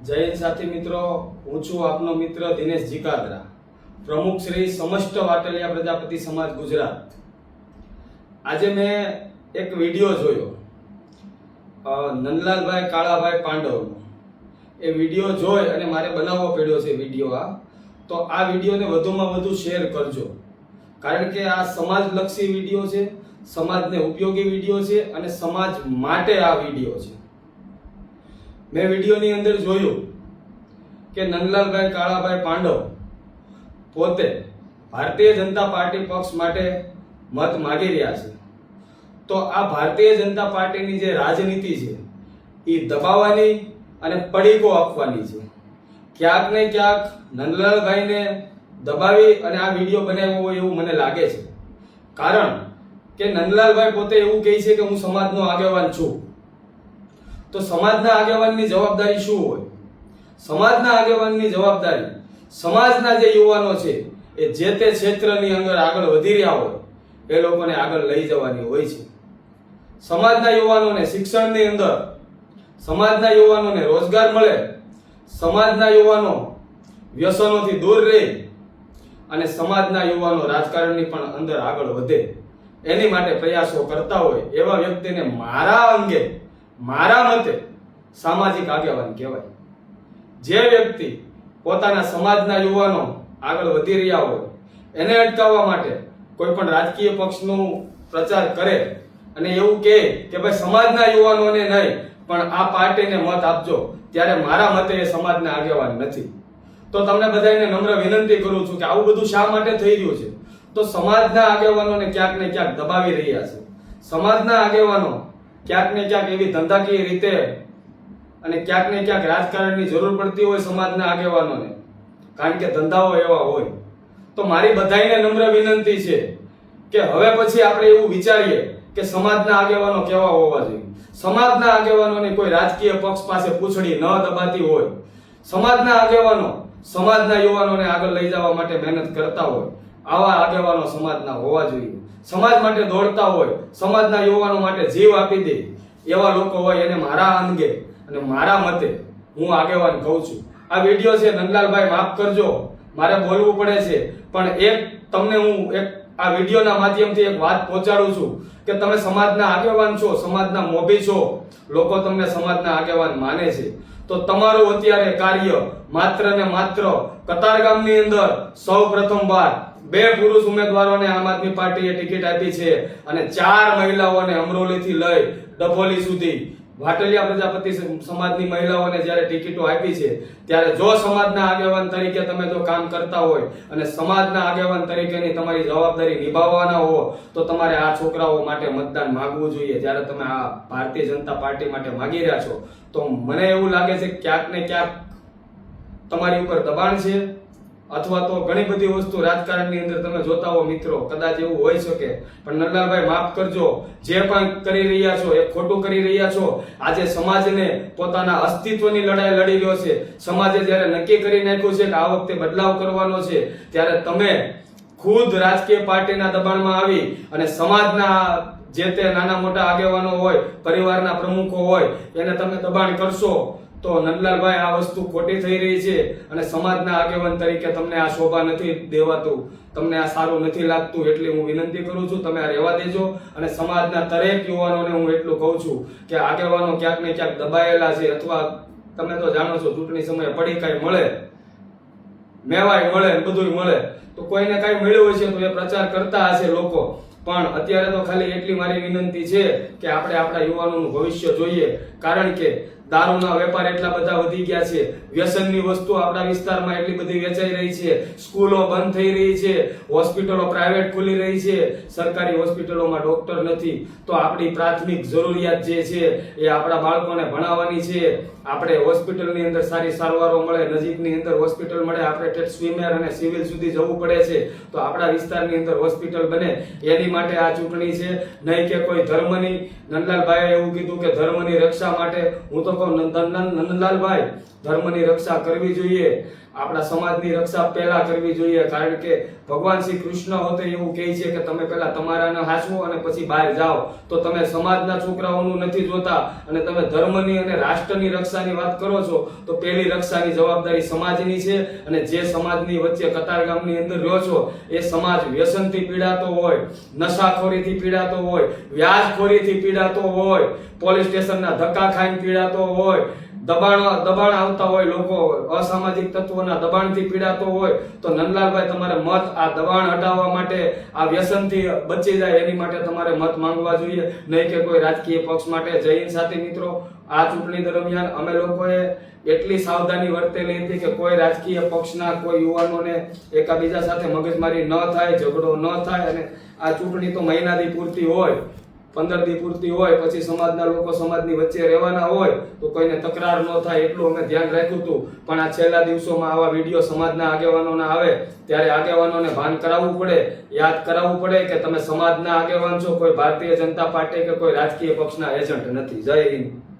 જય હિન્દ સાથી મિત્રો, હું છું આપનો મિત્ર દિનેશ જીકાદરા, પ્રમુખ શ્રી સમસ્ત વાટલિયા પ્રજાપતિ સમાજ ગુજરાત. આજે મેં એક વિડીયો જોયો નંદલાલભાઈ કાળાભાઈ પાંડવનો. એ વિડીયો જોઈ અને મારે બનાવવો પડ્યો છે વિડીયો. તો આ વિડીયોને વધુમાં વધુ શેર કરજો, કારણ કે આ સમાજલક્ષી વિડીયો છે, સમાજને ઉપયોગી વિડીયો છે અને સમાજ માટે આ વિડીયો છે. મેં વિડીયોની અંદર જોયું કે નંદલાલભાઈ કાળાભાઈ પાંડવ પોતે ભારતીય જનતા પાર્ટી પક્ષ માટે મત માગી રહ્યા છે. તો આ ભારતીય જનતા પાર્ટીની જે રાજનીતિ છે એ દબાવવાની અને પડીકો આપવાની છે. ક્યાંક ને ક્યાંક નંદલાલભાઈને દબાવી અને આ વિડીયો બનાવ્યો હોય એવું મને લાગે છે. કારણ કે નંદલાલભાઈ પોતે એવું કહે છે કે હું સમાજનો આગેવાન છું. તો સમાજના આગેવાનની જવાબદારી શું હોય? સમાજના આગેવાનની જવાબદારી સમાજના જે યુવાનો છે એ જે તે ક્ષેત્રની અંદર આગળ વધી રહ્યા હોય એ લોકોને આગળ લઈ જવાની હોય છે. સમાજના યુવાનોને શિક્ષણની અંદર, સમાજના યુવાનોને રોજગાર મળે, સમાજના યુવાનો વ્યસનોથી દૂર રહે અને સમાજના યુવાનો રાજકારણની પણ અંદર આગળ વધે એની માટે પ્રયાસો કરતા હોય એવા વ્યક્તિને મારા મતે સામાજિક આગેવાન કહેવાય. જે વ્યક્તિ પોતાના સમાજના યુવાનો આગળ વધી રહ્યા હોય એને અટકાવવા માટે કોઈ પણ રાજકીય પક્ષનું પ્રચાર કરે અને એવું કહે કે ભાઈ સમાજના યુવાનોને નહીં પણ આ પાર્ટીને મત આપજો, ત્યારે મારા મતે એ સમાજના આગેવાન નથી. તો તમને બધાને નમ્ર વિનંતી કરું છું કે આવું બધું શા માટે થઈ રહ્યું છે? તો સમાજના આગેવાનોને ક્યાંક ને ક્યાંક દબાવી રહ્યા છે. સમાજના આગેવાનો ક્યાંક ને ક્યાંક એવી ધંધાકીય રીતે અને ક્યાંક ને ક્યાંક રાજકારણની જરૂર પડતી હોય સમાજના આગેવાનોને, કારણ કે ધંધાઓ એવા હોય. તો મારી બધાને નમ્ર વિનંતી છે કે હવે પછી આપણે એવું વિચારીએ કે સમાજના આગેવાનો કેવા હોવા જોઈએ. સમાજના આગેવાનોની કોઈ રાજકીય પક્ષ પાસે પૂંછડી ન દબાતી હોય. સમાજના આગેવાનો સમાજના યુવાનોને આગળ લઈ જવા માટે મહેનત કરતા હોય, આવા આગેવાનો સમાજના હોવા જોઈએ. સમાજ માટે દોડતા હોય, સમાજના યુવાનો માટે જીવ આપી દે એવા લોકો હોય એને મારા અંગે અને મારા મતે હું આગેવાન કહું છું. આ વિડીયો છે નંદલાલભાઈ માફ કરજો, મારે બોલવું પડે છે, પણ તમને હું આ વિડીયોના માધ્યમથી એક વાત પહોંચાડું છું કે તમે સમાજના આગેવાન છો, સમાજના મોભી છો, લોકો તમને સમાજના આગેવાન માને છે. તો તમારું અત્યારે કાર્ય માત્ર ને માત્ર કતારગામની અંદર સૌ પ્રથમવાર 2 પુરુષ ઉમેદવારોને આમ આદમી પાર્ટીએ ટિકિટ આપી છે અને 4 મહિલાઓને અમરોલીથી લઈ ડભોલી સુધી વાટલિયા પ્રજાપતિ સમાજની મહિલાઓને જ્યારે ટિકિટો આપી છે, ત્યારે જો સમાજના આગેવાન તરીકે તમે જો કામ કરતા હોય અને સમાજના આગેવાન તરીકેની તમારી જવાબદારી નિભાવવાના હો તો તમારે આ છોકરાઓ માટે મતદાન માંગવું જોઈએ. જ્યારે તમે આ ભારતીય જનતા પાર્ટી માટે માંગી રહ્યા છો તો મને એવું લાગે છે કે ક્યાંક ને ક્યાંક તમારી ઉપર દબાણ છે, અથવા તો ઘણી બધી વસ્તુ રાજકારણની અંદર તમે જોતા હો મિત્રો, કદાચ એવું હોઈ શકે. પણ નંદલાલભાઈ માફ કરજો, જે પણ કરી રહ્યા છો એ ખોટું કરી રહ્યા છો. આજે સમાજને પોતાના અસ્તિત્વની લડાઈ લડી રહ્યો છે. સમાજે જ્યારે નક્કી કરી નાખ્યું છે કે આ વખતે બદલાવ કરવાનો છે, ત્યારે તમે ખુદ રાજકીય પાર્ટીના દબાણમાં આવી અને સમાજના જે તે નાના મોટા આગેવાનો હોય, પરિવારના પ્રમુખો હોય, એને તમે દબાણ કરશો તો નંદલાલભાઈ આ વસ્તુ ખોટી થઈ રહી છે અને સમાજના આગેવાન તરીકે તમને આ શોભા નથી દેવાતું, તમને આ સારું નથી લાગતું. એટલે હું વિનંતી કરું છું તમે આ રહેવા દેજો. અને સમાજના દરેક યુવાનોને હું એટલું કહું છું કે આગેવાનો ક્યાંક ને ક્યાંક દબાયેલા છે, અથવા તમે તો જાણો છો ચૂંટણી સમયે પડી કાંઈ મળે, મેવાય મળે, બધું મળે, તો કોઈને કાંઈ મળ્યું હશે તો એ પ્રચાર કરતા હશે લોકો. પણ અત્યારે તો ખાલી એટલી મારી વિનંતી છે કે આપણે આપણા યુવાનોનું ભવિષ્ય જોઈએ, કારણ કે દારૂના વેપાર એટલા બધા વધી ગયા છે, વ્યસનની વસ્તુ આપણા વિસ્તારમાં એટલી બધી વેચાઈ રહી છે, સ્કૂલો બંધ થઈ રહી છે, હોસ્પિટલો પ્રાઇવેટ ખુલી રહી છે, સરકારી હોસ્પિટલોમાં ડોક્ટર નથી. તો આપણી પ્રાથમિક જરૂરિયાત જે છે એ આપણા બાળકોને ભણાવવાની છે. આપણે હોસ્પિટલની અંદર સારી સારવારો મળે, નજીકની અંદર હોસ્પિટલ મળે, આપણે ટેટ સ્વિમેર અને સિવિલ સુધી જવું પડે છે. તો આપણા વિસ્તારની અંદર હોસ્પિટલ બને એની માટે આ ચૂંટણી છે, નહીં કે કોઈ ધર્મની. નંદલાલભાઈએ એવું કીધું કે ધર્મની રક્ષા માટે. હું તો કહું નંદલાલભાઈ, ધર્મની રક્ષા કરવી જોઈએ, આપણા સમાજની રક્ષા પહેલા કરવી જોઈએ. કારણ કે ભગવાન શ્રી કૃષ્ણ હોતે એવું કહે છે કે તમે પહેલા તમારાને હાચવો અને પછી બહાર જાઓ. તો તમે સમાજના છોકરાઓનું નથી જોતા અને તમે ધર્મની અને રાષ્ટ્રની રક્ષાની વાત કરો છો, તો પહેલી રક્ષાની જવાબદારી સમાજની છે. અને જે સમાજની વચ્ચે કતારગામની અંદર રહ્યો છો એ સમાજ વ્યસનથી પીડાતો હોય, નશાખોરીથી પીડાતો હોય, વ્યાજખોરીથી પીડાતો હોય, પોલીસ સ્ટેશનના ધક્કા ખાઈને પીડાતો હોય, દબાણ આવતા હોય, લોકો અસામાજિક તત્વોના દબાણથી પીડાતો હોય, તો નંદલાલભાઈ તમારે મત આ દબાણ હટાવવા માટે, આ વ્યસનથી બચી જાય એની માટે તમારે મત માંગવા જોઈએ, નહીં કે કોઈ રાજકીય પક્ષ માટે. જય હિન્દ સાથી મિત્રો, આ ચૂંટણી દરમિયાન અમે લોકોએ એટલી સાવધાની વર્તેલી હતી કે કોઈ રાજકીય પક્ષના કોઈ યુવાનોને એકાબીજા સાથે મગજમારી ન થાય, ઝઘડો ન થાય. અને આ ચૂંટણી તો મહિનાથી પૂરતી હોય, 15 દી પૂરતી હોય, પછી સમાજના લોકો સમાજની વચ્ચે રહેવાના હોય, તો કોઈને તકરાર ન થાય એટલું અમે ધ્યાન રાખ્યું હતું. પણ આ છેલ્લા દિવસોમાં આવા વિડીયો સમાજના આગેવાનોના આવે ત્યારે આગેવાનોને ભાન કરાવવું પડે, યાદ કરાવવું પડે કે તમે સમાજના આગેવાન છો, કોઈ ભારતીય જનતા પાર્ટી કે કોઈ રાજકીય પક્ષના એજન્ટ નથી. જય હિન્દ.